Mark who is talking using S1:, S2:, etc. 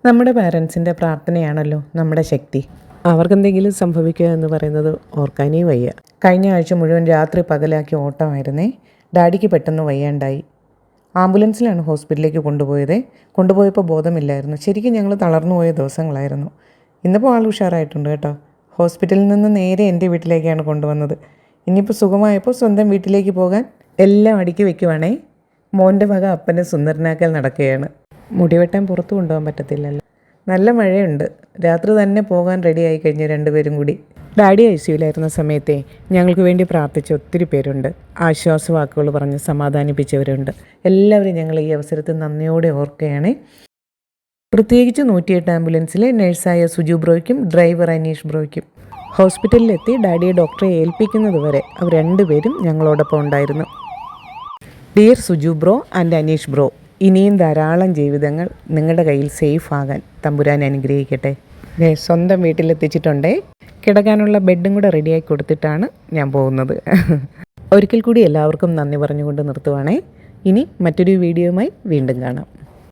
S1: നമ്മുടെ പാരൻസിൻ്റെ പ്രാർത്ഥനയാണല്ലോ നമ്മുടെ ശക്തി. അവർക്കെന്തെങ്കിലും സംഭവിക്കുക എന്ന് പറയുന്നത് ഓർക്കാനേ വയ്യ. കഴിഞ്ഞ ആഴ്ച മുഴുവൻ രാത്രി പകലാക്കി ഓട്ടമായിരുന്നേ. ഡാഡിക്ക് പെട്ടെന്ന് വയ്യാണ്ടായി. ആംബുലൻസിലാണ് ഹോസ്പിറ്റലിലേക്ക് കൊണ്ടുപോയപ്പോൾ ബോധമില്ലായിരുന്നു. ശരിക്കും ഞങ്ങൾ തളർന്നു പോയ ദിവസങ്ങളായിരുന്നു. ഇന്നിപ്പോൾ ആൾ ഉഷാറായിട്ടുണ്ട് കേട്ടോ. ഹോസ്പിറ്റലിൽ നിന്ന് നേരെ എൻ്റെ വീട്ടിലേക്കാണ് കൊണ്ടുവന്നത്. ഇനിയിപ്പോൾ സുഖമായപ്പോൾ സ്വന്തം വീട്ടിലേക്ക് പോകാൻ എല്ലാം അടുക്കി വെക്കുവാണേ. മോൻ്റെ വക അപ്പനെ സുന്ദരനാക്കൽ നടക്കുകയാണ്. മുടിവെട്ടാൻ പുറത്തു കൊണ്ടുപോകാൻ പറ്റത്തില്ലല്ലോ. നല്ല മഴയുണ്ട്. രാത്രി തന്നെ പോകാൻ റെഡിയായി കഴിഞ്ഞ് രണ്ടുപേരും കൂടി. ഡാഡി ICUലായിരുന്ന സമയത്തെ ഞങ്ങൾക്ക് വേണ്ടി പ്രാർത്ഥിച്ച ഒത്തിരി പേരുണ്ട്. ആശ്വാസവാക്കുകൾ പറഞ്ഞ് സമാധാനിപ്പിച്ചവരുണ്ട്. എല്ലാവരും ഞങ്ങൾ ഈ അവസരത്തിൽ നന്ദിയോടെ ഓർക്കുകയാണ്. പ്രത്യേകിച്ച് 108 ആംബുലൻസിലെ നഴ്സായ സുജു ബ്രോയ്ക്കും ഡ്രൈവർ അനീഷ് ബ്രോയ്ക്കും. ഹോസ്പിറ്റലിലെത്തി ഡാഡിയെ ഡോക്ടറെ ഏൽപ്പിക്കുന്നത് വരെ അവർ രണ്ടുപേരും ഞങ്ങളോടൊപ്പം ഉണ്ടായിരുന്നു. Dear Suju bro and Aneesh bro, ഇനിയും ധാരാളം ജീവിതങ്ങൾ നിങ്ങളുടെ കയ്യിൽ സേഫ് ആകാൻ തമ്പുരാൻ അനുഗ്രഹിക്കട്ടെ. സ്വന്തം വീട്ടിലെത്തിച്ചിട്ടുണ്ടേ. കിടക്കാനുള്ള ബെഡും കൂടെ റെഡിയാക്കി കൊടുത്തിട്ടാണ് ഞാൻ പോകുന്നത്. ഒരിക്കൽ കൂടി എല്ലാവർക്കും നന്ദി പറഞ്ഞുകൊണ്ട് നിർത്തുവാണേ. ഇനി മറ്റൊരു വീഡിയോയുമായി വീണ്ടും കാണാം.